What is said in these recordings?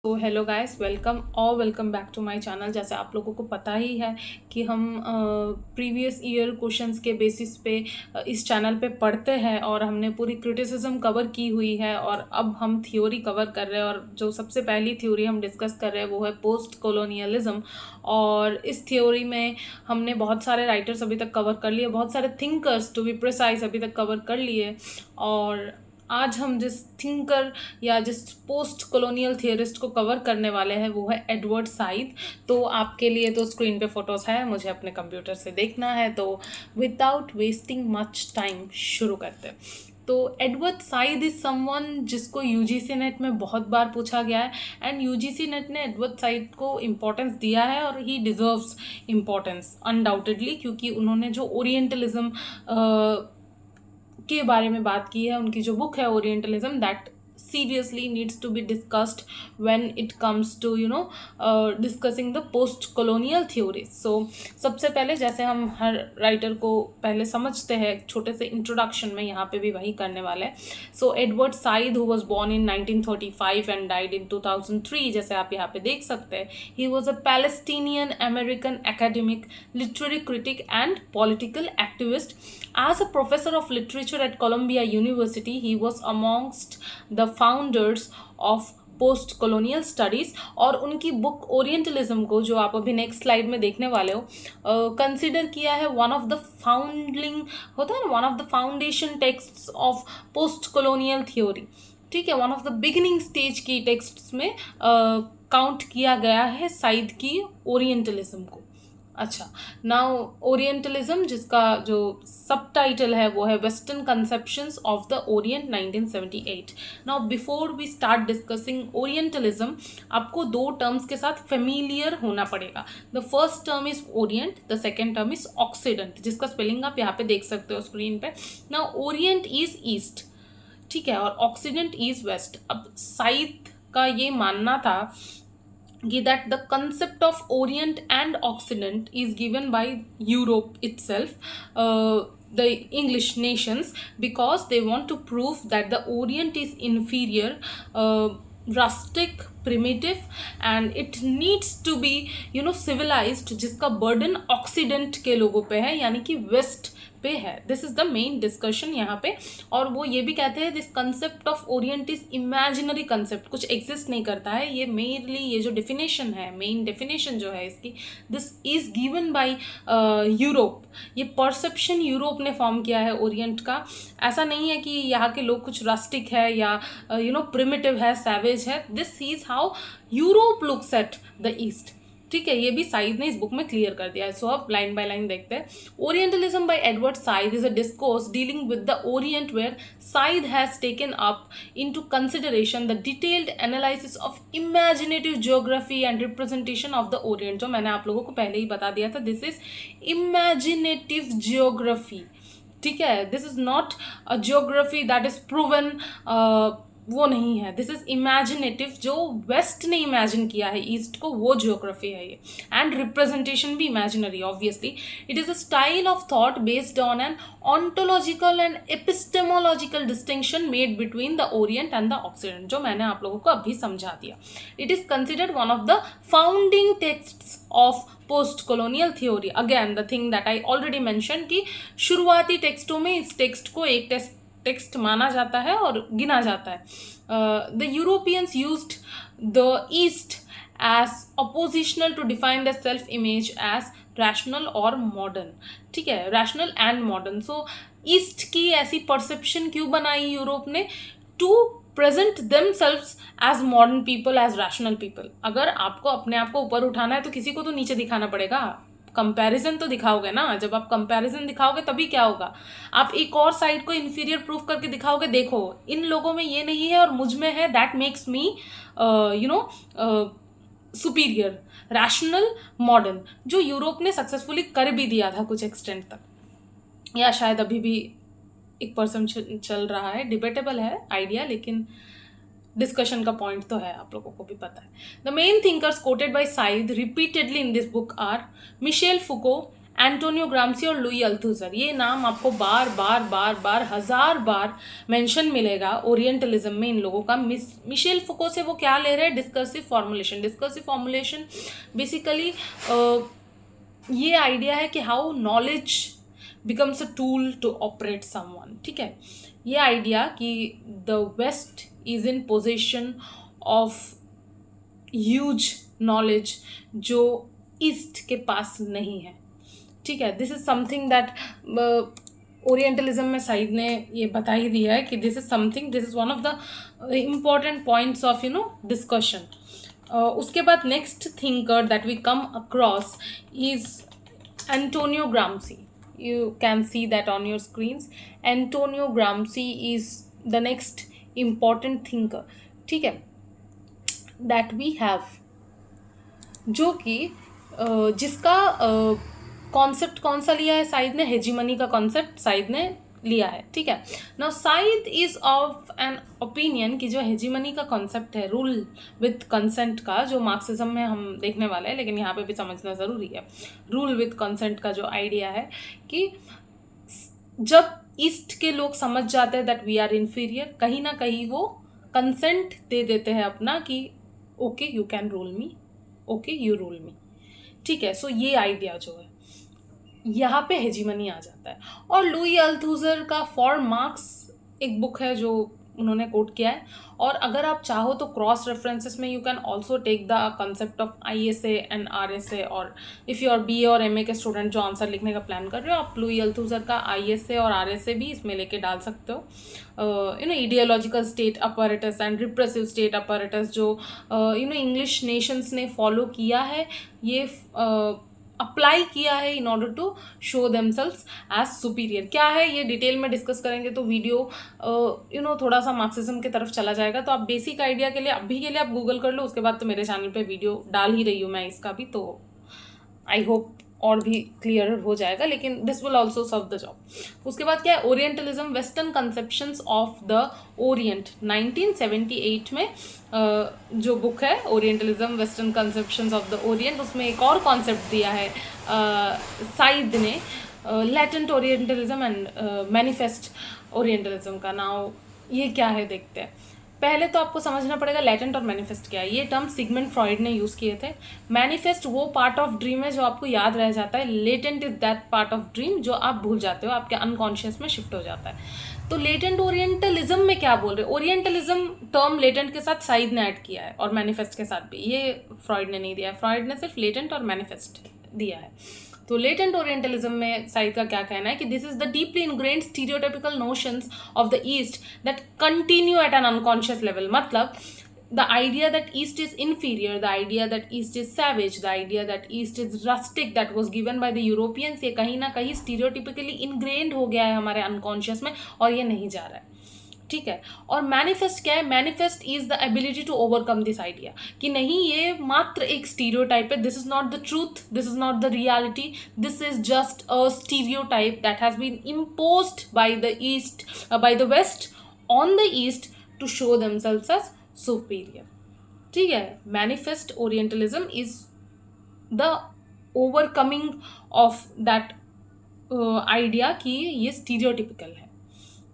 तो hello guys, welcome back to my channel. जैसे आप लोगों को पता ही है कि हम प्रीवियस ईयर क्वेश्चंस के बेसिस पे इस चैनल पे पढ़ते हैं और हमने पूरी क्रिटिसिज्म कवर की हुई है और अब हम थ्योरी कवर कर रहे हैं। और जो सबसे पहली थ्योरी हम डिस्कस कर रहे हैं वो है पोस्ट कॉलोनियलिज्म। और इस थ्योरी में हमने बहुत सारे राइटर्स अभी तक कवर कर लिए, बहुत सारे थिंकर्स टू बी प्रिसाइज अभी तक कवर कर लिए। और आज हम जिस थिंकर या जिस पोस्ट कॉलोनियल थियरिस्ट को कवर करने वाले हैं वो है एडवर्ड साइद। तो आपके लिए तो स्क्रीन पे फोटोज है, मुझे अपने कंप्यूटर से देखना है, तो विदाउट वेस्टिंग मच टाइम शुरू करते हैं। तो एडवर्ड साइद इज समवन जिसको यूजीसी नेट में बहुत बार पूछा गया है एंड यूजीसी नेट ने एडवर्ड साइद को इम्पोर्टेंस दिया है और ही डिजर्व्स इम्पोर्टेंस अनडाउटेडली, क्योंकि उन्होंने जो ओरिएंटलिज्म के बारे में बात की है, उनकी जो बुक है orientalism, that seriously needs to be discussed when it comes to discussing the post colonial theories. So सबसे पहले जैसे हम हर राइटर को पहले समझते हैं, छोटे से इंट्रोडक्शन में यहाँ पे भी वही करने वाले हैं। So Edward Said who was born in 1935 and died in 2003, जैसे आप यहाँ पे देख सकते हैं, he was a Palestinian American academic, literary critic and political activist. As a professor of literature at Columbia University, he was amongst the founders of post colonial studies. और उनकी book orientalism को, जो आप अभी नेक्स्ट स्लाइड में देखने वाले हो, कंसिडर किया है वन ऑफ द फाउंडलिंग, होता है ना, one of the foundation texts of post colonial theory. ठीक है, one of the beginning stage की टेक्स्ट्स में काउंट किया गया है साइद की ओरिएंटलिज्म को। अच्छा, नाउ ओरिएंटलिज्म, जिसका जो सब टाइटल है वो है western conceptions of the Orient 1978। Now before we start discussing Orientalism, आपको दो टर्म्स के साथ फेमिलियर होना पड़ेगा। The first term is Orient, the second term is Occident, जिसका स्पेलिंग आप यहाँ पे देख सकते हो स्क्रीन पे। नाउ ओरिएंट इज ईस्ट, ठीक है, और ऑक्सीडेंट इज वेस्ट। अब साइद का ये मानना था that the concept of Orient and Occident is given by Europe itself, the English nations, because they want to prove that the Orient is inferior, rustic, primitive, and it needs to be civilized, जिसका burden Occident के लोगों पे है, यानी कि waste पे है। This is the main discussion यहाँ पे। और वो ये भी कहते हैं this concept of Orient is imaginary concept, कुछ एग्जिस्ट नहीं करता है। ये मेनली ये जो डेफिनेशन है, मेन डेफिनेशन जो है इसकी, this is given by Europe. ये परसेप्शन यूरोप ने फॉर्म किया है ओरिएंट का। ऐसा नहीं है कि यहाँ के लोग कुछ रस्टिक है या प्रिमिटिव है, सैवेज है। This is how Europe looks at the east. ठीक है, ये भी साइद ने इस बुक में क्लियर कर दिया है। सो अब लाइन बाय लाइन देखते हैं। Orientalism by Edward Said is a discourse dealing with the Orient where Said has taken up into consideration the detailed analysis of imaginative geography and representation of the Orient. जो मैंने आप लोगों को पहले ही बता दिया था, दिस इज इमेजिनेटिव जियोग्राफी। ठीक है, this is not a geography that is proven, वो नहीं है। दिस इज इमेजिनेटिव, जो वेस्ट ने इमेजिन किया है ईस्ट को, वो जियोग्राफी है ये। एंड रिप्रेजेंटेशन भी imaginary, obviously. It is a style of thought based on an ontological and epistemological distinction made between the Orient and the oxidant, जो मैंने आप लोगों को अभी समझा दिया। It is considered one of the founding texts of post colonial theory. Again the thing that I already mention, कि शुरुआती टेक्स्टों में इस टेक्स्ट को एक टेक्स्ट माना जाता है और गिना जाता है। The Europeans used the East as oppositional to define the self image as rational और मॉडर्न। ठीक है, rational and modern. So East की ऐसी परसेप्शन क्यों बनाई यूरोप ने? To present themselves as modern people, as rational people. अगर आपको अपने आप को ऊपर उठाना है तो किसी को तो नीचे दिखाना पड़ेगा। कंपैरिजन तो दिखाओगे ना। जब आप कंपैरिजन दिखाओगे तभी क्या होगा, आप एक और साइड को इन्फीरियर प्रूफ करके दिखाओगे, देखो इन लोगों में ये नहीं है और मुझ में है, that makes me superior. Rational, modern, जो यूरोप ने सक्सेसफुली कर भी दिया था कुछ एक्सटेंट तक, या शायद अभी भी एक पर्सन चल रहा है, डिबेटेबल है आइडिया, लेकिन डिस्कशन का पॉइंट तो है, आप लोगों को भी पता है। The main thinkers quoted by Said repeatedly in this book are Michel Foucault, Antonio Gramsci और लुई अल्थुसर, ये नाम आपको बार बार बार बार 1000 बार मेंशन मिलेगा ओरिएंटलिज्म में इन लोगों का। मिशेल फुको से वो क्या ले रहे हैं, discursive formulation. Discursive formulation basically ये आइडिया है कि how knowledge becomes a tool to operate someone, ठीक है। ये आइडिया कि the West is in position of huge knowledge जो ईस्ट के पास नहीं है, ठीक है। This is something that Orientalism में साइद ने ये बता ही दिया है कि this is something, this is one of the important points of discussion. उसके बाद next thinker that we come across is Antonio Gramsci. You can see that on your screens. Antonio Gramsci is the next important thinker, ठीक है, that we have, जो कि जिसका concept कौन सा लिया है साइद ने, हेजीमनी का कॉन्सेप्ट साइद ने लिया है, ठीक है। Now Said is of an opinion कि जो हेजीमनी का कॉन्सेप्ट है, रूल विथ कंसेंट का, जो मार्क्सिज्म में हम देखने वाले हैं, लेकिन यहाँ पे भी समझना ज़रूरी है, रूल विथ कंसेंट का जो आइडिया है कि जब ईस्ट के लोग समझ जाते हैं दैट वी आर इन्फीरियर, कहीं ना कहीं वो कंसेंट दे देते हैं अपना कि okay you can rule me, okay you rule me, ठीक है। सो ये आइडिया जो है यहाँ पे हेजीमनी आ जाता है। और लुई अल्थुसर का फॉर मार्क्स एक बुक है जो उन्होंने कोट किया है, और अगर आप चाहो तो क्रॉस रेफरेंसेस में you can also take the concept of ISA and RSA, और इफ़ यू आर BA और MA के स्टूडेंट जो आंसर लिखने का प्लान कर रहे हो, आप लुई अल्थुसर का ISA और RSA भी इसमें लेके डाल सकते हो। Ideological state apparatus and repressive state apparatus जो इंग्लिश नेशंस ने फॉलो किया है, ये अप्लाई किया है in order to show themselves as superior. क्या है ये डिटेल में डिस्कस करेंगे तो वीडियो थोड़ा सा मार्क्सिज्म की तरफ चला जाएगा। तो आप बेसिक आइडिया के लिए अभी के लिए आप गूगल कर लो, उसके बाद तो मेरे चैनल पे वीडियो डाल ही रही हूँ मैं इसका भी, तो आई होप और भी क्लियर हो जाएगा, लेकिन this will also serve the job. उसके बाद क्या है, Orientalism western conceptions of the Orient, 1978 में जो बुक है Orientalism western conceptions of the Orient, उसमें एक और कॉन्सेप्ट दिया है साइद ने, latent Orientalism and manifest Orientalism का। नाउ ये क्या है देखते हैं। पहले तो आपको समझना पड़ेगा लैटेंट और मैनिफेस्ट क्या है। ये टर्म सिगमंड फ्रॉइड ने यूज़ किए थे। मैनिफेस्ट वो पार्ट ऑफ ड्रीम है जो आपको याद रह जाता है, latent is that part of dream जो आप भूल जाते हो, आपके अनकॉन्शियस में शिफ्ट हो जाता है। तो लेटेंट ओरिएंटलिज्म में क्या बोल रहे हैं, ओरिएंटलिज्म टर्म लेटेंट के साथ साइद ने ऐड किया है और मैनिफेस्ट के साथ भी, ये फ्रॉइड ने नहीं दिया है। फ्रॉइड ने सिर्फ लेटेंट और मैनिफेस्ट दिया है। तो लेटेंट ओरिएंटलिज्म में साइद का क्या कहना है कि this is the deeply ingrained stereotypical notions of the East that continue at an unconscious level. मतलब the idea that east is inferior, the idea that east is savage, the idea that east is rustic that was given by the Europeans, ये कहीं ना कहीं stereotypically ingrained हो गया है हमारे unconscious में और ये नहीं जा रहा है, ठीक है। और मैनिफेस्ट क्या है, manifest is the ability to overcome this idea, कि नहीं ये मात्र एक स्टीरियोटाइप है, this is not the truth, this is not the reality, this is just a stereotype that has been imposed by the East, by the West on the East to show themselves as superior, ठीक है। Manifest Orientalism is the overcoming of that idea कि ये stereotypical है,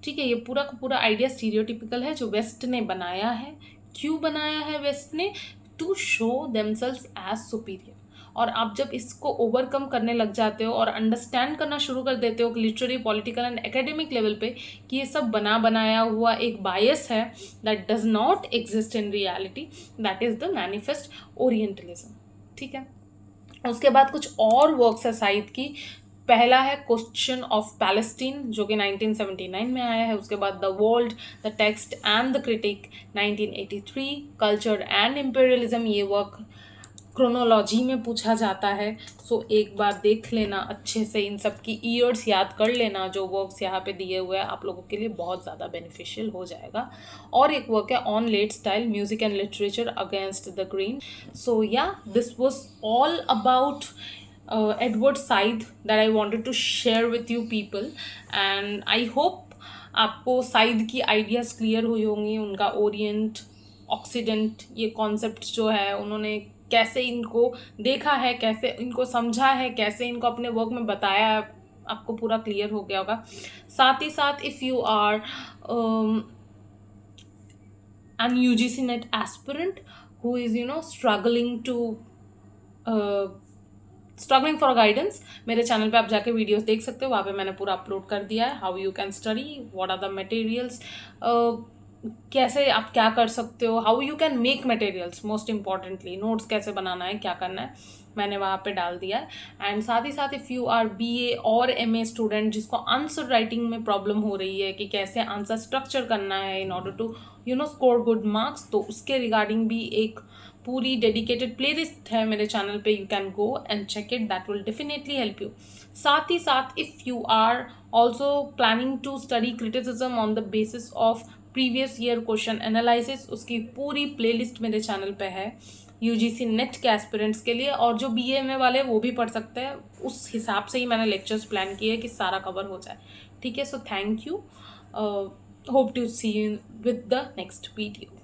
ठीक है। ये पूरा का पूरा आइडिया स्टीरियोटिपिकल है जो वेस्ट ने बनाया है। क्यों बनाया है वेस्ट ने, to show themselves as superior. और आप जब इसको ओवरकम करने लग जाते हो और अंडरस्टैंड करना शुरू कर देते हो literary, political and academic level पे कि ये सब बना बनाया हुआ एक बायस है that does not exist in reality, that is the manifest orientalism, ठीक है। उसके बाद कुछ और वर्क्स है साइद की। पहला है क्वेश्चन ऑफ पैलेस्टीन जो कि 1979 में आया है। उसके बाद the world, the text and the critic 1983, culture and imperialism, ये वर्क क्रोनोलॉजी में पूछा जाता है। सो एक बार देख लेना अच्छे से, इन सब की ईयर्स याद कर लेना, जो वर्क्स यहाँ पे दिए हुए हैं आप लोगों के लिए बहुत ज़्यादा बेनिफिशियल हो जाएगा। और एक वर्क है on late style music and literature against the grain. So या this was all about Edward Said that I wanted to share with you people, and I hope आपको साइद की आइडियाज़ क्लियर हुई होंगी। उनका Orient oxidant ये concept जो है उन्होंने कैसे इनको देखा है, कैसे इनको समझा है, कैसे इनको अपने वर्क में बताया है, आपको पूरा क्लियर हो गया होगा। साथ ही साथ if you are an UGC NET aspirant who is struggling for guidance, मेरे चैनल पे आप जाके वीडियोस देख सकते हो, वहाँ पे मैंने पूरा अपलोड कर दिया है। How you can study, what are the materials, कैसे आप क्या कर सकते हो, how you can make materials, most importantly notes कैसे बनाना है, क्या करना है, मैंने वहाँ पे डाल दिया है। एंड साथ ही साथ इफ़ यू आर BA और MA स्टूडेंट जिसको आंसर राइटिंग में प्रॉब्लम हो रही है कि कैसे आंसर स्ट्रक्चर करना है in order to score good marks, तो उसके रिगार्डिंग भी एक पूरी डेडिकेटेड प्लेलिस्ट है मेरे चैनल पे, you can go and check it, that will definitely help you. साथ ही साथ if you are also planning to study criticism on the basis of previous year question analysis, उसकी पूरी प्लेलिस्ट मेरे channel पे है UGC नेट के aspirants के लिए, और जो BA वाले वो भी पढ़ सकते हैं, उस हिसाब से ही मैंने लेक्चर्स प्लान किए कि सारा कवर हो जाए। ठीक है, so thank you, hope to see you with the next video.